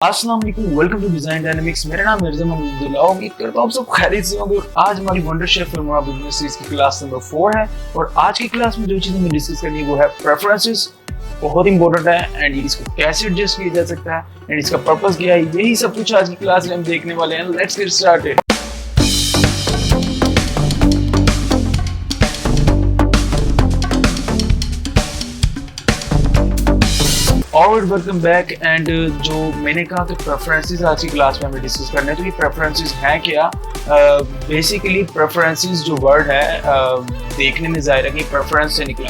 अस्सलाम वालेकुम, welcome to design dynamics. मेरा नाम मिर्जा मोहम्मद। उम्मीद करता हूं आप सब खैरियत से होंगे। आज हमारी wonder chef Filmora business series की क्लास नंबर 4 है और आज की क्लास में जो चीजें हमें डिस्कस करनी है वो है प्रेफरेंसेस। बहुत इंपॉर्टेंट है एंड इसको कैसे एडजस्ट किया जा सकता है एंड इसका पर्पस क्या है, यही सब कुछ आज की क्लास में हम देखने वाले हैं। Let's get started. और वेलकम बैक। एंड जो मैंने कहा कि प्रेफरेंसेस आज की क्लास में हमें डिस्कस करने हैं, तो ये प्रेफरेंसेस हैं क्या? बेसिकली प्रेफरेंसेस जो वर्ड है देखने में जाहिर है कि प्रेफरेंस से निकला।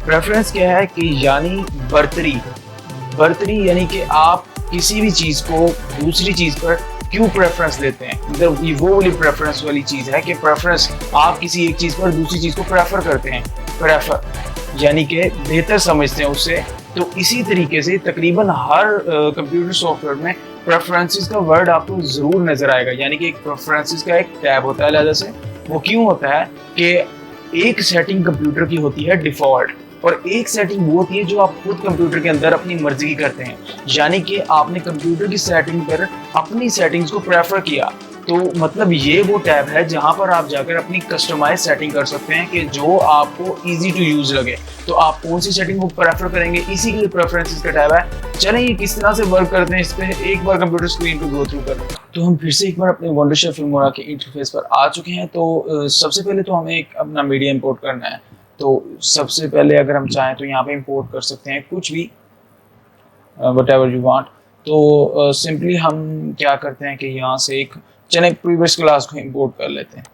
प्रेफरेंस क्या है कि यानी बर्तरी यानी कि आप किसी भी चीज़ को दूसरी चीज़ पर क्यों प्रेफरेंस देते हैं। मतलब ये वो वाली प्रेफरेंस वाली चीज़ है कि प्रेफरेंस आप किसी एक चीज़ पर दूसरी चीज़ को प्रेफर करते हैं। प्रेफर यानी कि बेहतर समझते हैं उससे। तो इसी तरीके से तकरीबन हर कंप्यूटर सॉफ्टवेयर में प्रेफरेंसेस का वर्ड आपको जरूर नजर आएगा। यानी कि एक प्रेफरेंसेस का एक टैब होता है अलग से। वो क्यों होता है कि एक सेटिंग कंप्यूटर की होती है डिफॉल्ट और एक सेटिंग वो होती है जो आप खुद कंप्यूटर के अंदर अपनी मर्जी की करते हैं। यानी कि आपने कंप्यूटर की सेटिंग पर अपनी सेटिंग्स को प्रेफर किया, तो मतलब ये वो टैब है जहां पर आप जाकर अपनी कस्टमाइज सेटिंग कर सकते हैं कि जो आपको इजी टू यूज लगे। तो आप कौन सी सेटिंग को प्रेफर करेंगे, इसी के लिए प्रेफरेंसेस का टैब है। चलें ये किस तरह से वर्क करते हैं इस पे एक बार कंप्यूटर स्क्रीन पे गो थ्रू कर। तो हम फिर से एक बार अपने वंडर शेफ फिल्मोरा के इंटरफेस पर आ चुके हैं। तो सबसे पहले तो हमें एक अपना मीडिया इंपोर्ट करना है। तो सबसे पहले अगर हम चाहें तो यहाँ पे इंपोर्ट कर सकते हैं कुछ भी, व्हाटएवर यू वांट। तो सिंपली हम क्या करते हैं कि यहाँ से एक चलें प्रीवियस क्लास को इंपोर्ट कर लेते हैं।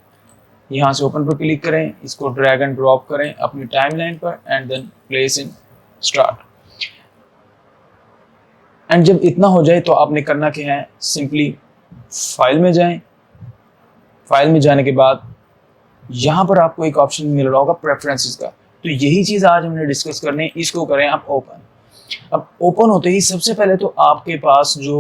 यहाँ से ओपन पर क्लिक करें, इसको ड्रैग एंड ड्रॉप करें अपनी टाइमलाइन पर and then place in start. And जब इतना हो जाए तो आपने करना क्या है, सिंपली फाइल में जाएं। फाइल में जाने के बाद यहाँ पर आपको एक ऑप्शन मिल रहा होगा प्रेफरेंसेस का। तो यही चीज़ आज हमने डिस्कस करनी है। इसको करें आप ओपन। अब ओपन होते ही सबसे पहले तो आपके पास जो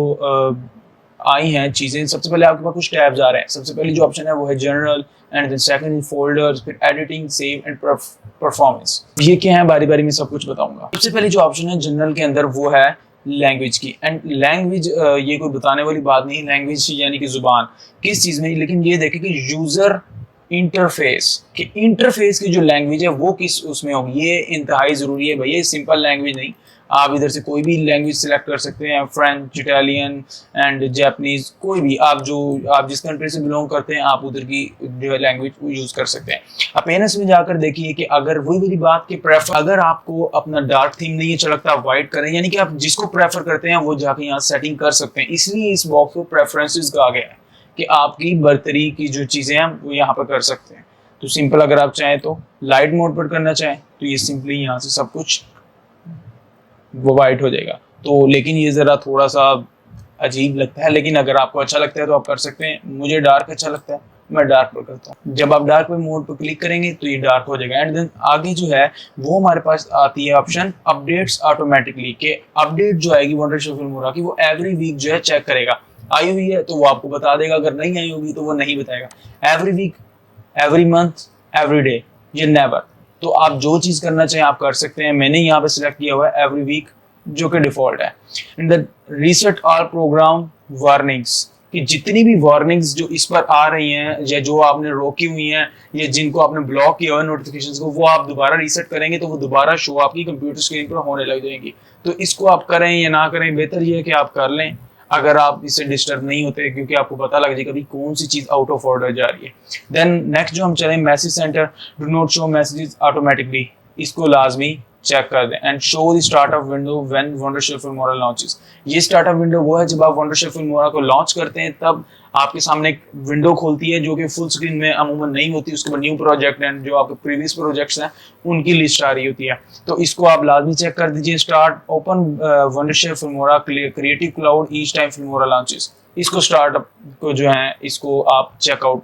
आई हैं चीज़ें, सबसे पहले आपके पास कुछ टैब्स आ रहे हैं। सबसे पहली जो ऑप्शन है वो है general and then second folders, फिर एडिटिंग, सेव एंड परफॉर्मेंस। ये क्या है बारी बारी में सब कुछ बताऊंगा। सबसे पहली जो ऑप्शन है जनरल के अंदर वो है लैंग्वेज की। एंड लैंग्वेज ये कोई बताने वाली बात नहीं। लैंग्वेज यानी कि जुबान किस चीज़ में, लेकिन ये देखें कि यूज़र इंटरफेस कि इंटरफेस की जो लैंग्वेज है वो किस उसमें होगी। ये इंतहाई ज़रूरी है भैया, सिंपल लैंग्वेज नहीं। आप इधर से कोई भी लैंग्वेज सिलेक्ट कर सकते हैं, फ्रेंच, इटालियन एंड जापानीज, कोई भी आप जिस कंट्री से बिलोंग करते हैं आप उधर की जो है लैंग्वेज वो यूज़ कर सकते हैं। अपेयरेंस में जाकर देखिए कि अगर वही मेरी बात के प्रेफर, अगर आपको अपना डार्क थीम नहीं अच्छा लगता आप वाइट करें, यानी कि आप जिसको प्रेफर करते हैं वो जाके यहाँ सेटिंग कर सकते हैं। इसलिए इस बॉक्स को प्रेफरेंसेस कहा गया है कि आपकी बर्तरी की जो चीज़ें हैं वो यहाँ पर कर सकते हैं। तो सिंपल अगर आप चाहें तो लाइट मोड पर करना चाहें तो ये सिंपली यहाँ से सब कुछ वो वाइट हो जाएगा। तो लेकिन ये ज़रा थोड़ा सा अजीब लगता है, लेकिन अगर आपको अच्छा लगता है तो आप कर सकते हैं। मुझे डार्क अच्छा लगता है, मैं डार्क पर करता हूँ। जब आप डार्क पे मोड पर क्लिक करेंगे तो ये डार्क हो जाएगा। एंड देन आगे जो है वो हमारे पास आती है ऑप्शन अपडेट्स ऑटोमेटिकली, के अपडेट जो आएगी वंडर शेफ फिल्मोरा की वो एवरी वीक जो है चेक करेगा। आई हुई है तो वो आपको बता देगा, अगर नहीं आई होगी तो वो नहीं बताएगा। Every week, every month, every day, ये नेवर। तो आप जो चीज़ करना चाहें आप कर सकते हैं। मैंने यहाँ पे सिलेक्ट किया हुआ है एवरी वीक जो कि डिफॉल्ट है। And the reset all programme warnings कि जितनी भी वार्निंग्स जो इस पर आ रही हैं या जो आपने रोकी हुई हैं या जिनको आपने ब्लॉक किया हुआ है नोटिफिकेशंस को, वो आप दोबारा रीसेट करेंगे तो वो दोबारा शो आपकी कंप्यूटर स्क्रीन पर होने लग जाएंगी। तो इसको आप करें या ना करें, बेहतर ये है कि आप कर लें अगर आप इससे डिस्टर्ब नहीं होते, क्योंकि आपको पता लग जाएगा कभी कौन सी चीज़ आउट ऑफ ऑर्डर जा रही है। देन नेक्स्ट जो हम चलें message centre, do not show messages automatically, इसको लाजमी चेक कर दें। And show the startup window when wonder chef Filmora launches. ये स्टार्टअप विंडो वो है जब आप वंडर शेफ फिल्मोरा को लॉन्च करते हैं तब आपके सामने एक विंडो खोलती है जो कि फुल स्क्रीन में अमूमन नहीं होती। उसके बाद न्यू प्रोजेक्ट एंड जो आपके प्रीवियस प्रोजेक्ट्स हैं उनकी लिस्ट आ रही होती है। तो इसको आप लाजमी चेक कर दीजिए। Start open wonder chef Filmora creative cloud each time Filmora launches, इसको स्टार्टअप को जो है इसको आप चेकआउट,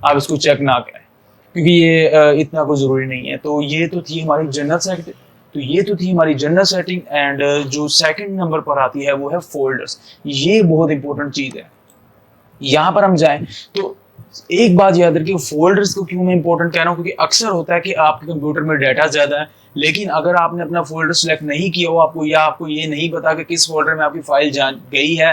आप इसको चेक ना करें क्योंकि ये इतना कोई ज़रूरी नहीं है। तो ये तो थी हमारी जनरल सेटिंग। तो ये तो थी हमारी जनरल सेटिंग। एंड जो सेकंड नंबर पर आती है वो है फोल्डर्स। ये बहुत इंपॉर्टेंट चीज़ है। यहाँ पर हम जाएं तो एक बात याद रखिए, फोल्डर्स को क्यों मैं इंपॉर्टेंट कह रहा हूँ, क्योंकि अक्सर होता है कि आपके कंप्यूटर में डाटा ज़्यादा है, लेकिन अगर आपने अपना फोल्डर सेलेक्ट नहीं किया हो आपको, या आपको ये नहीं पता कि किस फोल्डर में आपकी फाइल जा गई है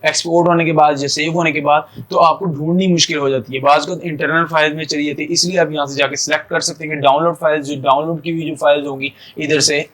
एक्सपोर्ट होने के बाद या सेव होने के बाद तो आपको ढूंढनी मुश्किल हो जाती है। बाज़ को इंटरनल फाइल में चली जाती है, इसलिए आप यहाँ से जाके सिलेक्ट कर सकते हैं कि डाउनलोड फाइल्स, जो डाउनलोड की हुई जो फाइल्स होंगी इधर से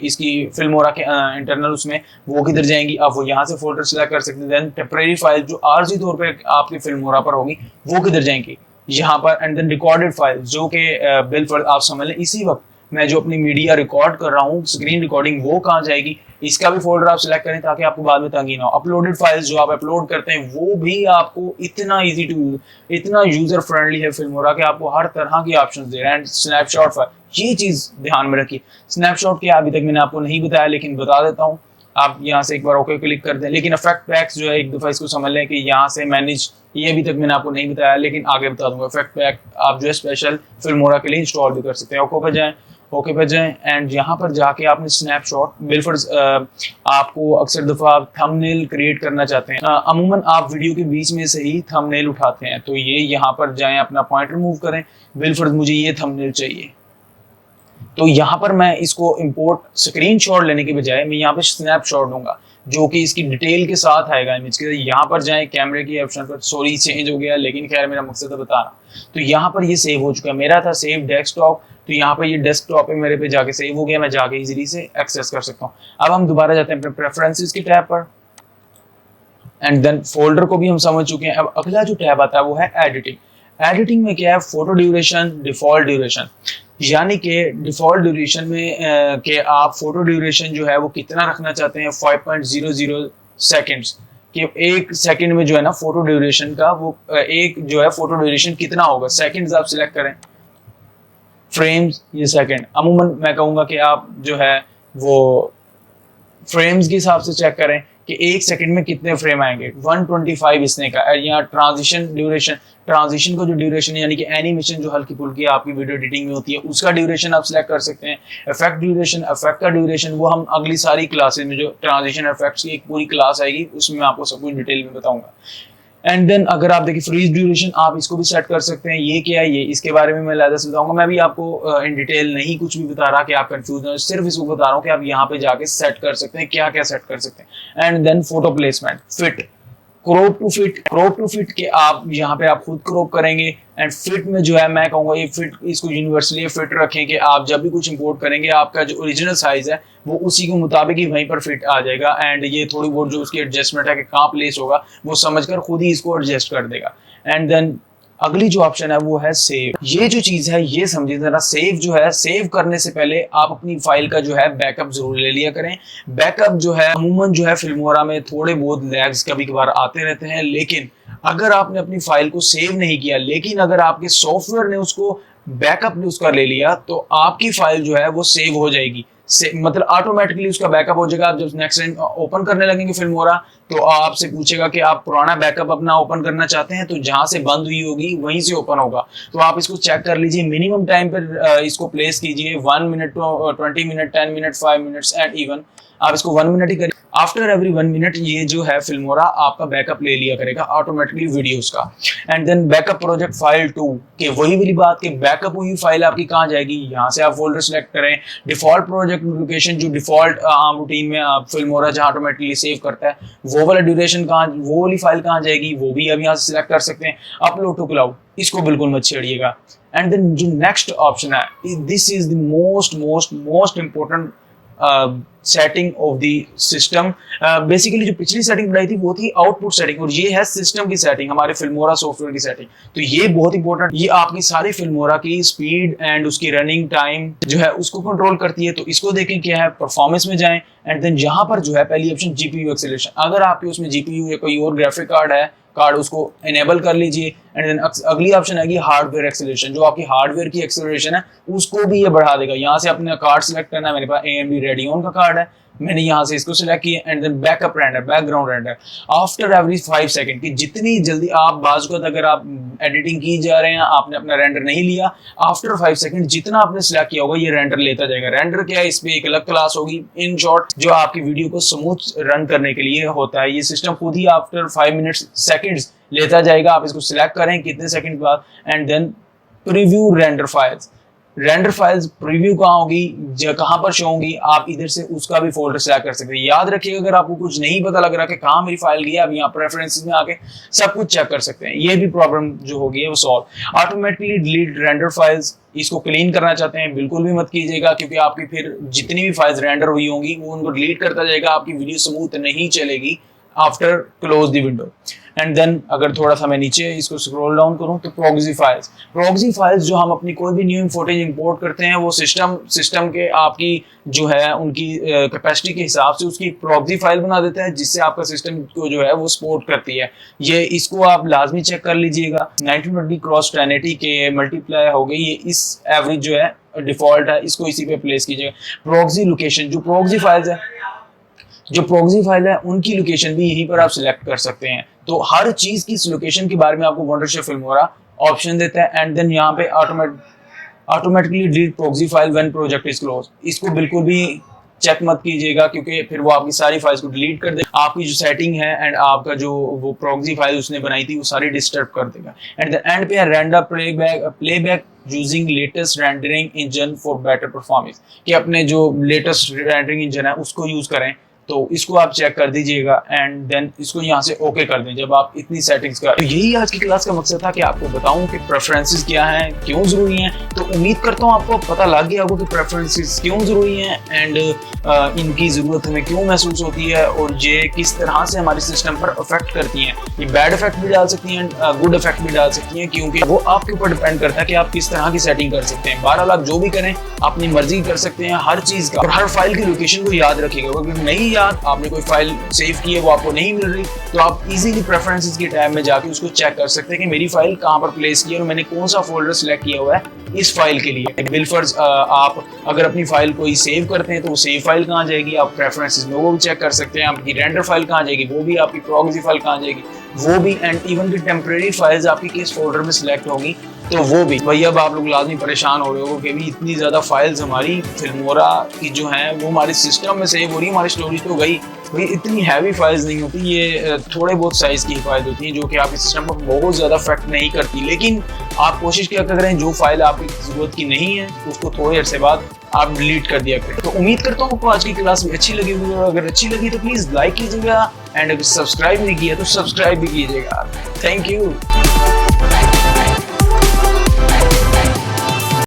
इसकी फिल्मोरा के इंटरनल उसमें वो किधर जाएंगी, आप वो यहाँ से फोल्डर सिलेक्ट कर सकते हैं। देन टेम्परेरी फाइल जो आरजी तौर पे आपकी फिल्मोरा पर होगी वो किधर जाएंगी यहाँ पर। एंड देन रिकॉर्डेड फाइल जो कि बिल्कुल आप समझ लें इसी वक्त मैं जो अपनी मीडिया रिकॉर्ड कर रहा हूँ स्क्रीन रिकॉर्डिंग वो कहाँ जाएगी, इसका भी फोल्डर आप सिलेक्ट करें ताकि आपको बाद में तंगी ना हो। अपलोडेड फाइल्स जो आप अपलोड करते हैं वो भी आपको इतना इजी टू यूज, इतना यूजर फ्रेंडली है फिल्मोरा कि आपको हर तरह की ऑप्शन दे रहे हैं। स्नैपशॉट फाइल, ये चीज ध्यान में रखिए, स्नैपशॉट क्या अभी तक मैंने आपको नहीं बताया लेकिन बता देता हूँ। आप यहाँ से एक बार ओके क्लिक कर दें, लेकिन इफेक्ट पैक्स जो है एक दफा इसको समझ लें कि यहाँ से मैनेज, ये अभी तक मैंने आपको नहीं बताया लेकिन आगे बता दूंगा। इफेक्ट पैक आप जो है स्पेशल फिल्मोरा के लिए इंस्टॉल भी कर सकते हैं। ओके पे जाएं, ओके पे जाएं एंड यहाँ पर जाके आपने स्नैपशॉट बिलफर्ज, आपको अक्सर दफा आप थंबनेल क्रिएट करना चाहते हैं, अमूमन आप वीडियो के बीच में से ही थंबनेल उठाते हैं, तो ये यहाँ पर जाएं, अपना पॉइंटर मूव करें, बिलफर्ज मुझे ये थंबनेल चाहिए, तो यहाँ पर मैं इसको इंपोर्ट स्क्रीनशॉट लेने के बजाय मैं यहाँ पे स्नैपशॉट दूंगा जो कि इसकी डिटेल के साथ आएगा इमेज के। यहाँ पर जाएं कैमरे की ऑप्शन पर, सॉरी चेंज हो गया लेकिन खैर मेरा मकसद है बताना। तो यहाँ पर ये सेव हो चुका है, मेरा था सेव डेस्कटॉप, तो यहाँ पर ये डेस्कटॉप पे मेरे पे जाके सेव हो गया, मैं जाके इजीली से एक्सेस कर सकता हूँ। अब हम दोबारा जाते हैं अपने प्रेफरेंसेस की टैब पर एंड देन फोल्डर को भी हम समझ चुके हैं। अब अगला जो टैब आता है वो है एडिटिंग। एडिटिंग में क्या है, फोटो ड्यूरेशन, डिफॉल्ट ड्यूरेशन, यानी कि डिफॉल्ट ड्यूरेशन में कि आप फोटो ड्यूरेशन जो है वो कितना रखना चाहते हैं, 5.00 सेकेंड्स, कि एक सेकंड में जो है ना फोटो ड्यूरेशन का वो एक जो है फोटो ड्यूरेशन कितना होगा, सेकंड्स आप सिलेक्ट करें, फ्रेम्स ये सेकंड, अमूमन मैं कहूँगा कि आप जो है वो फ्रेम्स के हिसाब से चेक करें कि एक सेकंड में कितने फ्रेम आएंगे। 125 इसने का। यहाँ ट्रांजिशन ड्यूरेशन, ट्रांजिशन का जो ड्यूरेशन यानी कि एनिमेशन जो हल्की फुल्की आपकी वीडियो एडिटिंग में होती है उसका ड्यूरेशन आप सिलेक्ट कर सकते हैं। इफेक्ट ड्यूरेशन, इफेक्ट का ड्यूरेशन वो हम अगली सारी क्लासेस में, जो ट्रांजिशन इफेक्ट्स की एक पूरी क्लास आएगी उसमें मैं आपको सब कुछ डिटेल में बताऊंगा। एंड देन अगर आप देखिए फ्रीज ड्यूरेशन, आप इसको भी सेट कर सकते हैं। ये क्या है, ये इसके बारे में मैं अलग से बताऊंगा, मैं भी आपको इन डिटेल नहीं कुछ भी बता रहा कि आप कंफ्यूज ना हो, सिर्फ इसको बता रहा हूँ कि आप यहाँ पे जाके सेट कर सकते हैं, क्या क्या सेट कर सकते हैं। And then photo placement, fit, crop to fit, crop to fit के आप यहाँ पे आप खुद क्रॉप करेंगे। एंड फिट में जो है मैं कहूँगा ये फिट, इसको यूनिवर्सली फिट रखें कि आप जब भी कुछ इंपोर्ट करेंगे आपका जो ओरिजिनल साइज है वो उसी के मुताबिक ही वहीं पर फिट आ जाएगा। एंड ये थोड़ी बहुत जो उसकी एडजस्टमेंट है कि कहाँ प्लेस होगा वो समझकर खुद ही इसको एडजस्ट कर देगा। एंड देन अगली जो ऑप्शन है वो है सेव। ये जो चीज है ये समझिए जरा, सेव जो है, सेव करने से पहले आप अपनी फाइल का जो है बैकअप जरूर ले लिया करें। बैकअप जो है अमूमन जो है फिल्मोरा में थोड़े बहुत लैग्स कभी कभार आते रहते हैं, लेकिन अगर आपने अपनी फाइल को सेव नहीं किया लेकिन अगर आपके सॉफ्टवेयर ने उसको बैकअप ने उसका ले लिया तो आपकी फाइल जो है वो सेव हो जाएगी, मतलब ऑटोमेटिकली उसका बैकअप हो जाएगा। आप जब नेक्स्ट टाइम ओपन करने लगेंगे फिल्मोरा तो आपसे पूछेगा कि आप पुराना बैकअप अपना ओपन करना चाहते हैं, तो जहां से बंद हुई होगी वहीं से ओपन होगा। तो आप इसको चेक कर लीजिए, मिनिमम टाइम पर इसको प्लेस कीजिए, 1 minute, 20 minute, 10 minute, 5 minutes and even आप इसको 1 मिनट ही करिए। आफ्टर एवरी 1 मिनट ये जो है फिल्मोरा आपका बैकअप ले लिया करेगा ऑटोमेटिकली वीडियोस का। And then backup project file 2 के वही वाली बात कि बैकअप हुई फाइल आपकी कहाँ जाएगी, यहाँ से आप फोल्डर सेलेक्ट करें। डिफॉल्ट प्रोजेक्ट लोकेशन जो डिफॉल्ट आम रूटीन में आप फिल्मोरा जहाँ ऑटोमेटिकली सेव करता है वो वाला ड्यूरेशन कहाँ, वो वाली फाइल कहाँ जाएगी वो भी अब यहाँ से सिलेक्ट कर सकते हैं। अपलोड टू क्लाउड, इसको बिल्कुल मत छेड़िएगा। एंड देन जो नेक्स्ट ऑप्शन है, this is the most important setting of the system. Basically जो पिछली सेटिंग बनाई थी वो थी आउटपुट सेटिंग और ये है सिस्टम की सेटिंग, हमारे फिल्मोरा सॉफ्टवेयर की सेटिंग। तो ये बहुत इंपॉर्टेंट, ये आपकी सारी फिल्मोरा की स्पीड एंड उसकी रनिंग टाइम जो है उसको कंट्रोल करती है। तो इसको देखें क्या है, परफॉर्मेंस में जाएं एंड देन यहाँ पर जो है पहली ऑप्शन जीपीयू एक्सेलरेशन, अगर आपके उसमें जीपीयू या कोई और ग्राफिक कार्ड है कार्ड उसको इनेबल कर लीजिए। एंड देन अगली ऑप्शन आएगी हार्डवेयर एक्सेलरेशन, जो आपकी हार्डवेयर की एक्सेलरेशन है उसको भी ये बढ़ा देगा। यहाँ से अपना कार्ड सिलेक्ट करना है, मेरे पास AMD रेडियन का कार्ड है, मैंने यहाँ से इसको सिलेक्ट किया। And then backup render, background render after every 5 second, कि जितनी जल्दी आप बाज़ अगर आप एडिटिंग की जा रहे हैं आपने अपना रेंडर नहीं लिया, आफ्टर 5 सेकंड जितना आपने सिलेक्ट किया होगा ये रेंडर लेता जाएगा। रेंडर क्या है, इस पे एक अलग क्लास होगी इन शॉर्ट जो आपकी वीडियो को स्मूथ रन करने के लिए होता है। ये सिस्टम खुद ही आफ्टर 5 मिनट्स सेकंड्स लेता जाएगा। आप इसको सिलेक्ट करें कितने सेकंड बाद। And then preview render files, render files preview कहाँ होगी, कहाँ पर शो होंगी, आप इधर से उसका भी फोल्डर सेलेक्ट कर सकते हैं। याद रखिएगा अगर आपको कुछ नहीं पता लग रहा कि कहाँ मेरी फाइल गई, आप यहाँ प्रेफरेंसेस में आके सब कुछ चेक कर सकते हैं। ये भी प्रॉब्लम जो होगी वो solve. Automatically delete render files, इसको क्लीन करना चाहते हैं बिल्कुल भी मत कीजिएगा, क्योंकि आपकी फिर जितनी भी फाइल्स रेंडर हुई होंगी वो उनको डिलीट करता जाएगा, आपकी वीडियो स्मूथ नहीं चलेगी after close the window. And then अगर थोड़ा सा मैं नीचे इसको स्क्रॉल डाउन करूं तो प्रॉक्सी फाइल्स जो हम अपनी कोई भी न्यू फुटेज इंपोर्ट करते हैं वो सिस्टम के आपकी जो है उनकी कैपेसिटी के हिसाब से उसकी प्रॉक्सी फाइल बना देता है, जिससे आपका सिस्टम को जो है वो सपोर्ट करती है। ये इसको आप लाजमी चेक कर लीजिएगा। 1920 क्रॉस 1080 के मल्टीप्लाई हो गई, ये इस एवरेज जो है डिफॉल्ट है, इसको इसी पे प्लेस कीजिएगा। प्रॉक्सी लोकेशन, जो प्रॉक्सी फाइल है उनकी लोकेशन भी यहीं पर आप सिलेक्ट कर सकते हैं। तो हर चीज की इस लोकेशन के बारे में आपको वंडरशिप फिल्मोरा ऑप्शन देता है। एंड देन यहाँ पे automatically delete proxy file when project is close, इसको बिल्कुल भी चेक मत कीजिएगा, क्योंकि फिर वो आपकी सारी फाइल्स को डिलीट कर देगा, आपकी जो सेटिंग है एंड आपका जो वो प्रॉक्सी फाइल उसने बनाई थी वो सारी डिस्टर्ब कर देगा। एंड द एंड पे है render playback using latest rendering engine for better performance, कि अपने जो लेटेस्ट रेंडरिंग इंजन है उसको यूज करें। तो इसको आप चेक कर दीजिएगा एंड देन इसको यहाँ से ओके कर दें जब आप इतनी सेटिंग्स कर। तो यही आज की क्लास का मकसद था कि आपको बताऊं कि प्रेफरेंसेस क्या हैं, क्यों जरूरी हैं। तो उम्मीद करता हूँ आपको पता लग गया होगा कि प्रेफरेंसेस क्यों जरूरी हैं एंड इनकी जरूरत हमें क्यों महसूस होती है और ये किस तरह से हमारे सिस्टम पर अफेक्ट करती हैं। ये बैड इफेक्ट भी डाल सकती हैं, गुड इफेक्ट भी डाल सकती हैं, क्योंकि वो आपके ऊपर डिपेंड करता है कि आप किस तरह की सेटिंग कर सकते हैं। बहरहाल आप जो भी करें अपनी मर्जी कर सकते हैं हर चीज का। और हर फाइल की लोकेशन को याद रखिएगा, अगर नहीं याद आपने कोई फाइल सेव की है वो आपको नहीं मिल रही तो आप इजीली प्रेफरेंसेस के टैब में जाके उसको चेक कर सकते हैं कि मेरी फाइल कहां पर प्लेस की है और मैंने कौन सा फोल्डर सिलेक्ट किया हुआ है इस फाइल के लिए। बिलफर्ज आप अगर अपनी फाइल कोई सेव करते हैं तो वो सेव फाइल कहां जाएगी, आप प्रेफरेंसेस में वो भी चेक कर सकते हैं। आपकी रेंडर फाइल कहां जाएगी वो भी, आपकी प्रॉक्सी फाइल कहां जाएगी वो भी, एंड इवन की टेम्परेरी फाइल्स आपकी किस फोल्डर में सिलेक्ट होगी तो वो भी। भाई अब आप लोग लाजमी परेशान हो रहे हो कि भी इतनी ज़्यादा फाइल्स हमारी फिल्मोरा की जो हैं वो हमारे सिस्टम में सेव हो रही है, हमारी स्टोरेज तो गई। भाई इतनी हैवी फाइल्स नहीं होती, ये थोड़े बहुत साइज़ की फाइल होती हैं जो कि आपके सिस्टम पर बहुत ज़्यादा अफेक्ट नहीं करती। लेकिन आप कोशिश क्या करें जो फाइल आपकी ज़रूरत की नहीं है उसको थोड़े अरसे बाद आप डिलीट कर दिया करें। तो उम्मीद करता हूँ आपको आज की क्लास भी अच्छी लगी होगी, और अगर अच्छी लगी तो प्लीज़ लाइक कीजिएगा एंड अगर सब्सक्राइब नहीं किया तो सब्सक्राइब भी कीजिएगा। Thank you.